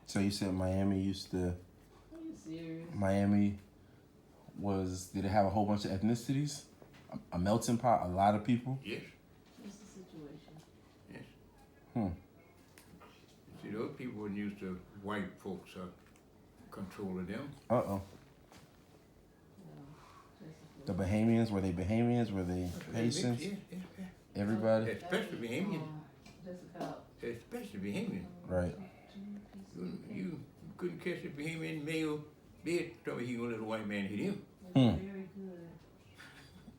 So you said Miami used to. Are you serious? Miami did it have a whole bunch of ethnicities? A melting pot, a lot of people? Yes. What's the situation? Yes. Hmm. See, those people weren't used to white folks controlling them. Uh-oh. No. The Bahamians, were they Bahamians? Were they Haitians? Yeah. Everybody? Especially Bahamian. That's about Especially Bahamian. Right. You couldn't catch a Bahamian male bed told me he gonna let a white man hit him. very good.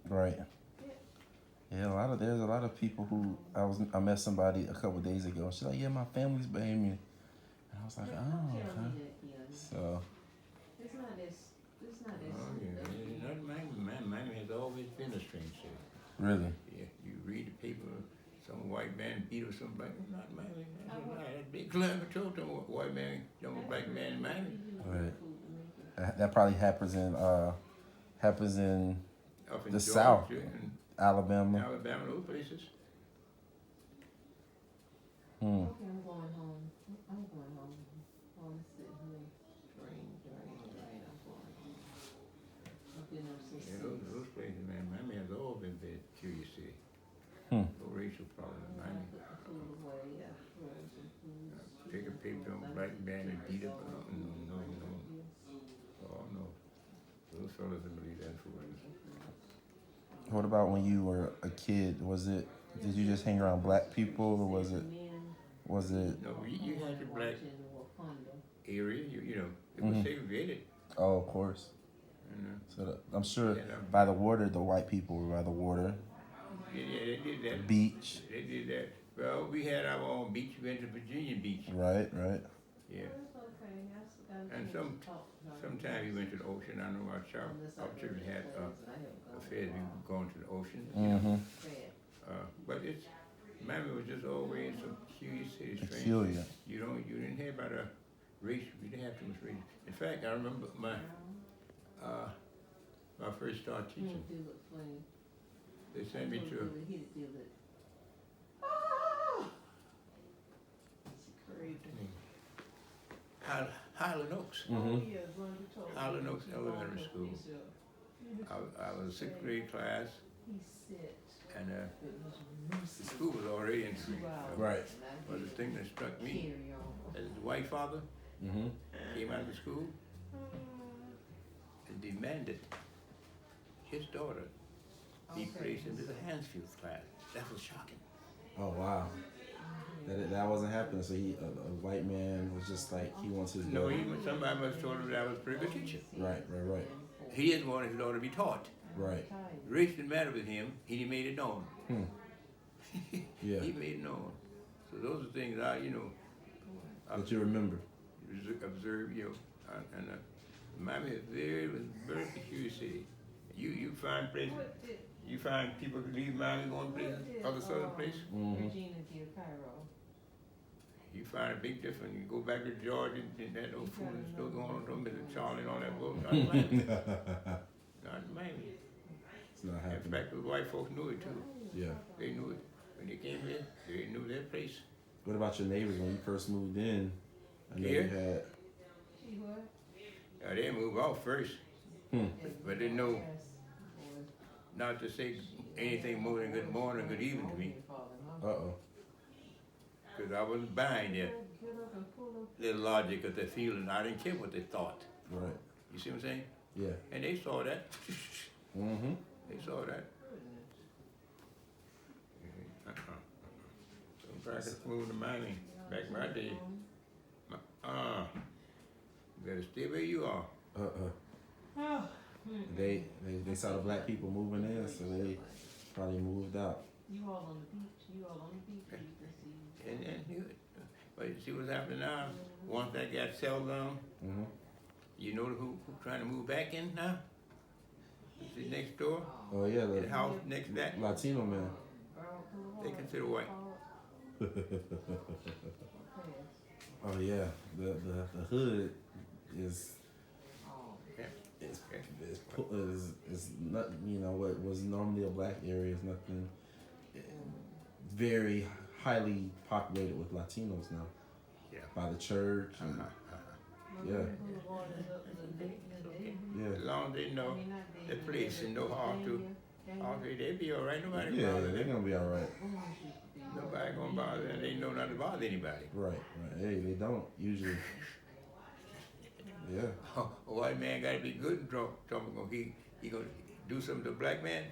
Right. Yeah, there's a lot of people who I met somebody a couple of days ago and she's like, yeah, my family's Bahamian. And I was like, Don't oh, tell okay. me that, Keon. So It's not as. Oh yeah, not Miami has always been a strange city. really? Yeah, you read the paper, some white man beat or something like that. Not Miami. That big climate control to a white man, young black man in Miami. Right. That probably happens in Up in the Georgia South, and Alabama. Alabama, those places. Hmm. Okay, I'm going home. I'm going home. I'm sitting here. Drain. I'm going home. I've been there since. Yeah, those places, man. Miami has always been very curious city. Hmm. No racial problem in Miami. Put the food away. I frozen food. Take a picture on black man and beat up. No. Oh no. Those fellas didn't believe that for us. What about when you were a kid? Did you just hang around black people or was it No, you had your black area. You know, it was segregated. Oh, of course. You know. So I'm sure Yeah, by the water, the white people were by the water. Yeah, they did that. Beach. They did that. Well, we had our own beach. We went to Virginia Beach. Right. Yeah. And sometimes we went to the ocean. I know our children had affairs. We were going to the ocean. Mm-hmm. But Miami was just always some curious city, strange. Peculiar. You didn't hear about a race. You didn't have too much race. In fact, I remember my first start teaching. They sent me to Highland Oaks. Mm-hmm. Highland Oaks Elementary School. I was a sixth grade class, and the school was already in tree. Right. But the thing that struck me, as his white father Mm-hmm. came out of the school and demanded his daughter be placed into the Handfield class. That was shocking. Oh wow. That wasn't happening. So a white man was just like he wants his No, daughter. somebody must have told him that I was a pretty good teacher. Right. He didn't want his daughter to be taught. Right. Race didn't matter with him. He made it known. Yeah. He made it known. So those are things That you remember. observe, and Miami was very peculiar city. You find places, you find people who leave Miami going places, other southern places. Mm-hmm. Regina did Cairo. You find a big difference. You go back to Georgia, and that old food is still going on. Don't visit Charlie and all that bull. Not in Miami. Not in Miami. It's not In happening. fact, the white folks knew it too. Yeah. They knew it when they came here. They knew their place. What about your neighbors when you first moved in? I know Here? you had. She what? They moved out first, Hmm. but they know not to say anything more than good morning, good evening to me, Uh-oh. because I wasn't buying their little logic of their feelings. I didn't care what they thought. Right. You see what I'm saying? Yeah. And they saw that. Mm-hmm. They saw that. Some practice moving to Miami back in my day. You better stay where you are. They saw the black people moving in, so they probably moved out. You all on the beach. You can see. And but you see what's happening now? Once that got settled down, Mm-hmm. you know who trying to move back in now? See next door? Oh yeah, The house next to that, Latino man. they consider white. Oh yeah, the hood is not, what was normally a black area is nothing, very highly populated with Latinos now. Yeah. By the church and Yeah. Yeah. As long as they know the place and know how to, they be all right. Nobody Yeah, bother they're them. gonna be all right. Nobody gonna bother them. They know not to bother anybody. Right, right. Hey, they don't usually. Yeah. A white man gotta be good and drunk. He gonna do something to a black man.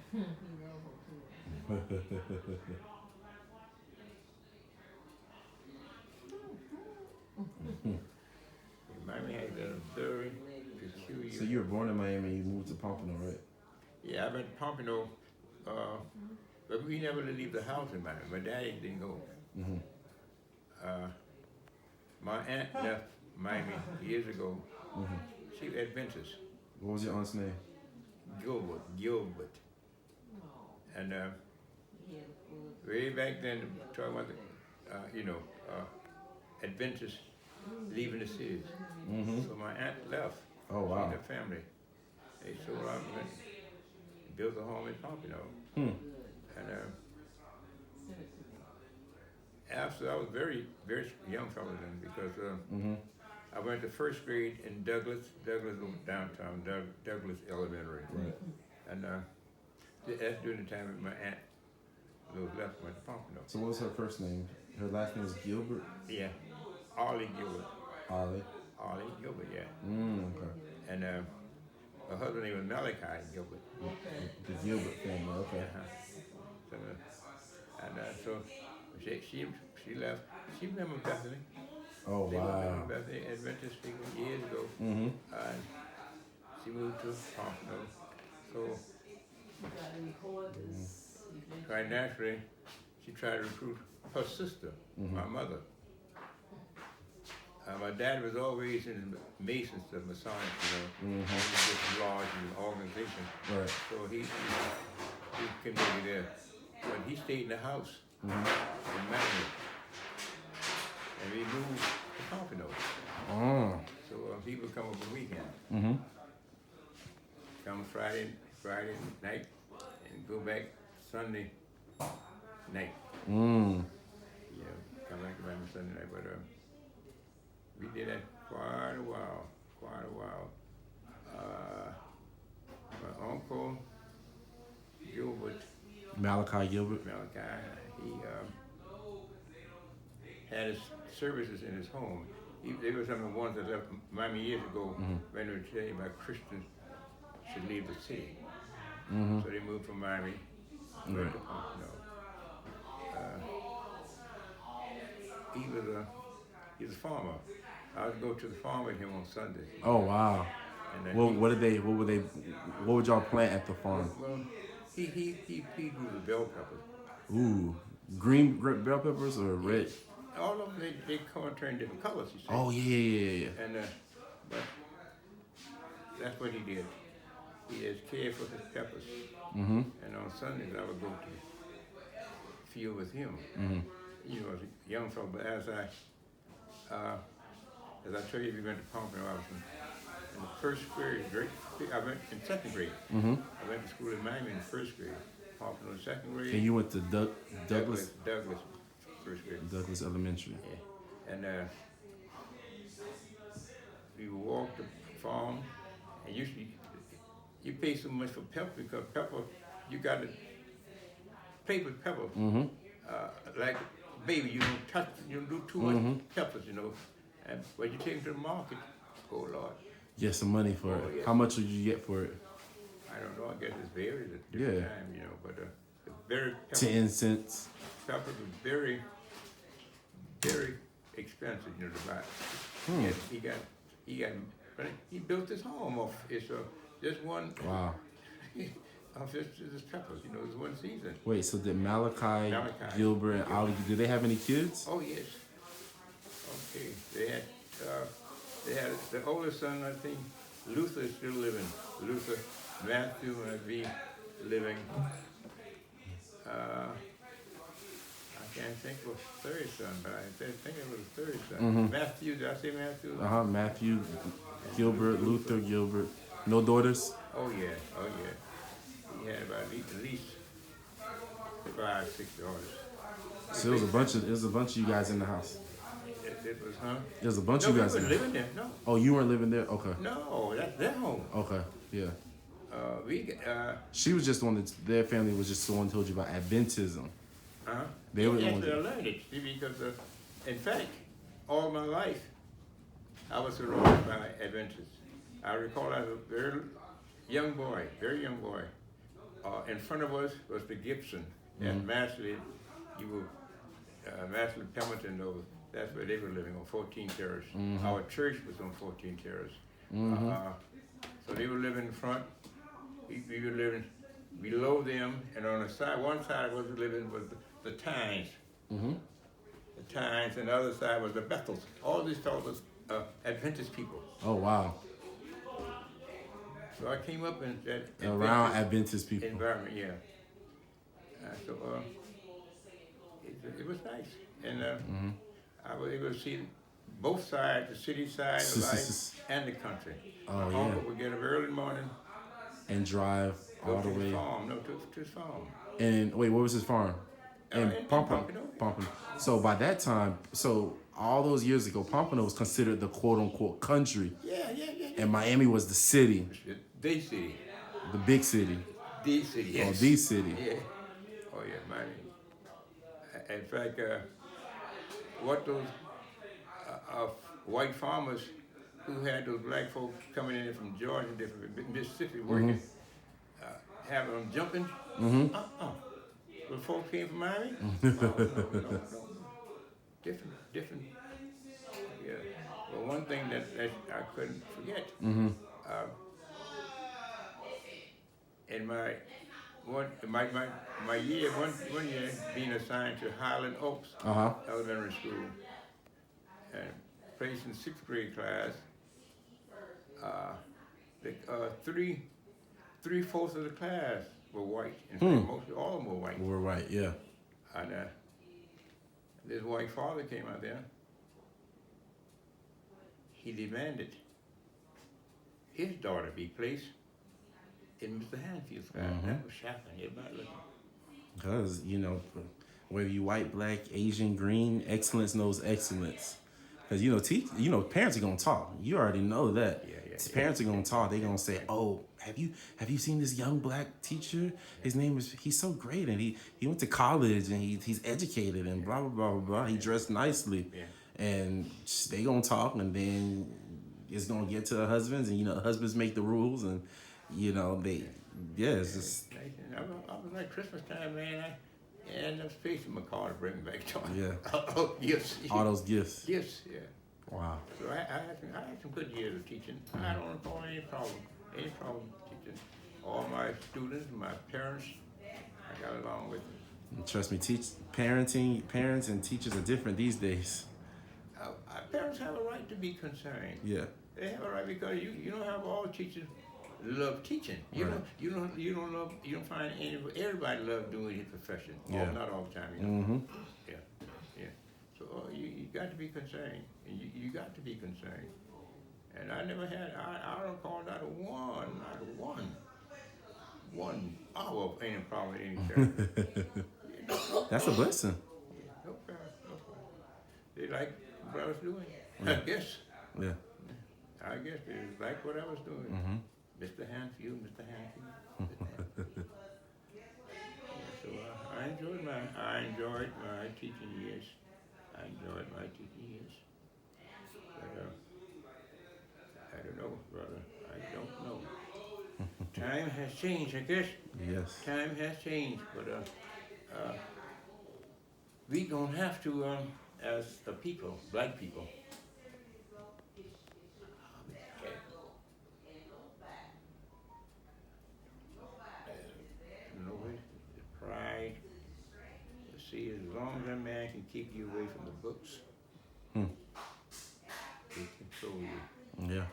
Miami has a very peculiar. So you were born in Miami, you moved to Pompano, right? Yeah, I've been to Pompano, but we never leave the house in Miami. My daddy didn't go. My aunt left Miami years ago. She was Adventist. What was your aunt's name? Gilbert. And way back then, talking about the Adventist leaving the cities. So my aunt left. Oh, wow. She and her family. They sold out and built a home in Pompano. And after I was very, very young fellow then, because I went to first grade in Douglas was downtown, Douglas Elementary. Right. And that's during the time that my aunt was left, went to Pompano. So what was her first name? Her last name was Gilbert? Yeah, Ollie Gilbert. Ollie? Ollie Gilbert, yeah. Okay. And her husband name was Malachi Gilbert. The Gilbert family, okay. So she left. She remembered Bethany. Oh, wow. Bethany Adventist years ago. She moved to Pompano. So quite naturally, she tried to recruit her sister, my mother. My dad was always in the Masons, the Masonic, this lodge and organization. Right. So he couldn't be there. But he stayed in the house in Miami. And we moved to Pompano. So he would come up on the weekend. Come Friday night and go back Sunday night. Yeah, come back around Sunday night. But we did that quite a while. My uncle Gilbert, Malachi Gilbert? he had his services in his home. They were some of the ones that left Miami years ago when they were saying about Christians should leave the city. So they moved from Miami to Pompano. He was a farmer. I would go to the farm with him on Sunday. Oh, wow. And What would y'all plant at the farm? Well, he grew the bell peppers. Ooh, green bell peppers or red? All of them, they come and turn different colors, you see. Oh, yeah. And, but that's what he did. He just cared for his peppers. And on Sundays, I would go to the field with him. You know, as a young fellow, but as I told you, we went to Pompano, I was in the first grade. I went in second grade. I went to school in Miami in the first grade. Pompano in second grade. And you went to Douglas? Douglas, first grade. Douglas Elementary. Yeah. And we would walk the farm, and usually you pay so much for pepper because pepper, you got to play with pepper. Like baby, you don't touch, you don't do too much peppers, you know. And when you take them to the market, oh Lord. Get some money for it. Yes. How much would you get for it? I don't know, I guess it's varied at different time, you know, but the very 10 cents. peppers are very, very expensive, you know, to buy. Yes, he built his home off just one. Wow. Off his peppers, you know, it was one season. Wait, so did Malachi Gilbert, and Ollie, did they have any kids? Oh yes. Okay, they had the oldest son, I think. Luther is still living. Luther, Matthew, and be living. I can't think of third son, but I think it was third son. Matthew, did I say Matthew? Matthew Gilbert, Luther Gilbert. No daughters? Oh yeah. He had about at least 5, 6 daughters. So it was a bunch of you guys in the house. It was, huh? There's a bunch No, of you we guys. weren't living there. No, Oh, you weren't living there? Okay. no, that's their home. Okay. Yeah. We She was just the one that their family was just the one who told you about Adventism. They were the ones. Actually, I learned it because, in fact, all my life, I was surrounded by Adventists. I recall I was a very young boy. In front of us was the Gibson, and Masley, Masley Pemberton, that's where they were living on 14 Terrace. Our church was on 14 Terrace. So they were living in front. We were living below them, and on the side, one side was living was the Tynes. The Tynes, and the other side was the Bethels. All these was Adventist people. Oh wow. So I came up in that Around Adventist people. environment, yeah. So it was nice, and I was able to see both sides, the city side of life and the country. Oh, My uncle would get up early in the morning and drive all the to way. his farm. No, to his farm. And wait, what was his farm? In Pompano. So by that time, all those years ago, Pompano was considered the quote unquote country. Yeah. And Miami was the city. The city. The big city. The city, yes. Oh, the city. Yeah. Oh, yeah, Miami. In fact, what those white farmers who had those black folks coming in from Georgia, different Mississippi, working, having them jumping. When folks came from Miami, no. Different. Yeah. But one thing that I couldn't forget, in my year, one year being assigned to Highland Oaks Elementary School, and placed in 6th grade class, three-fourths of the class were white. In fact, mostly all of them were white. We're right, yeah. And this white father came out there. He demanded his daughter be placed in Mr. Handfield's class. That was shocking. Everybody looking. Because, whether you white, black, Asian, green, excellence knows excellence. Because, parents are going to talk. You already know that. Yeah. Parents are going to talk. They're going to say, oh, have you seen this young black teacher? His name he's so great. And he went to college and he's educated and blah, blah, blah, blah. He dressed nicely. Yeah. And they going to talk, and then it's going to get to the husbands, and, husbands make the rules, and, it's just. I was like Christmas time, man. I had enough space in my car to bring back to me. Yeah. Gifts. All those gifts. Gifts, yeah. Wow. So I had some good years of teaching. I don't recall any problem teaching. All my students, my parents, I got along with them. Trust me, parents and teachers are different these days. Parents have a right to be concerned. Yeah. They have a right because you don't have all teachers love teaching. You don't find everybody love doing his profession. Yeah. Not all the time. Yeah. So you got to be concerned, and you got to be concerned. And I never had. I don't call not one hour of any problem with any parent. That's a blessing. No parent. They like what I was doing. Yeah. I guess. Yeah. I guess they like what I was doing. Mr. Handfield. So I enjoyed my teaching years. But I don't know, brother. I don't know. Time has changed, I guess. Yes. Time has changed, but we gonna have to, as a people, black people. Pride. See, as long as a man can keep you away from the books, they control you. Yeah.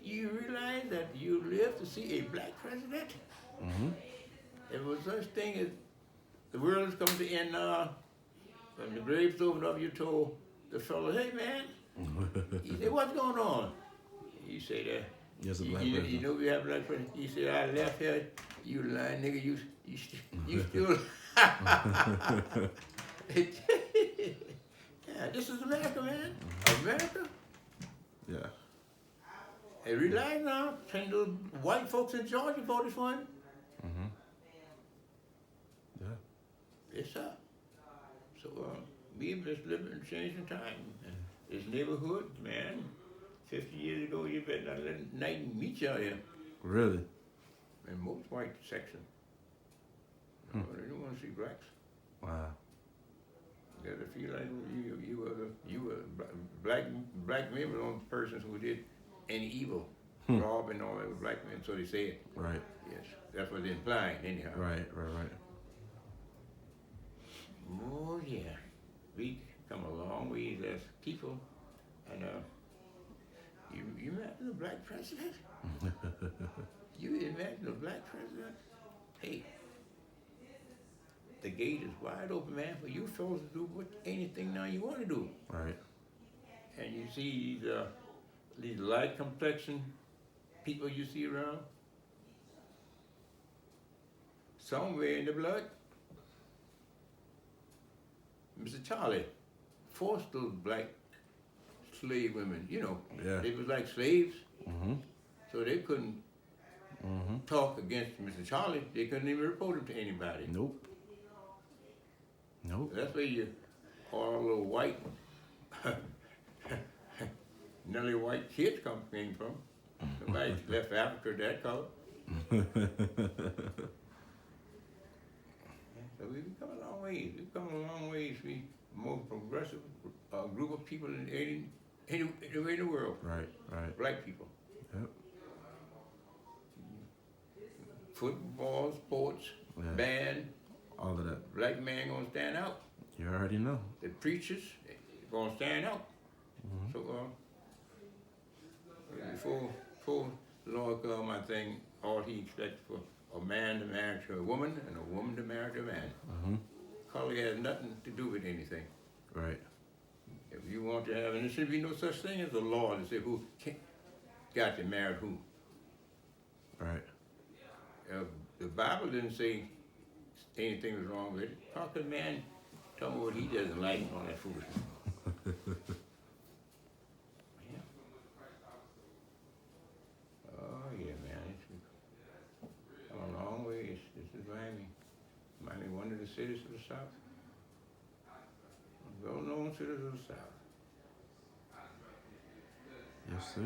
You realize that you live to see a black president? There was such thing as the world is coming to end now. When the grave's opened up, you told the fellow, hey man, he said, what's going on? You say that. Yes, a black president. You know we have a black president. He said, I left here. You lying nigga, you still. Yeah, this is America, man. America. Yeah. And realize now, can the white folks in Georgia voted for him? Yeah. It's up. So we just living in changing time. And this neighborhood, man, 50 years ago, you better not let night meet you out here. Really? In most white sections. No, they don't want to see blacks. Wow. You gotta feel like you were black men were the only persons who did any evil, robbing all those black men. So they said. Right. Yes, that's what they're implying anyhow. Right. Oh yeah, we come a long ways as people, and you imagine a black president? You imagine a black president? Hey, the gate is wide open, man, for you fellas to do anything now you want to do. Right. And you see these light complexion people you see around, somewhere in the blood, Mr. Charlie forced those black slave women, Yeah. they was like slaves, Mm-hmm. so they couldn't talk against Mr. Charlie. They couldn't even report him to anybody. Nope. That's where all little white, nearly white kids came from. Nobody left Africa that color. So we've come a long ways. We've come a long ways. We more progressive group of people in the world. Right. Black people. Yep. Football, sports, Yeah. band. All of that. Black man gonna stand out. You already know. The preachers gonna stand out. So before the Lord come, I think all He expects for a man to marry to a woman and a woman to marry to a man. Color has nothing to do with anything. Right. If you want to have, and there should be no such thing as a law to say who got to marry who. Right. The Bible didn't say anything was wrong with it. How could a man tell me what he doesn't like and all that foolishness? Yeah. Oh yeah, man. It's come a long way. This is Miami. Miami, one of the cities of the South. Well-known cities of the South. Yes, sir.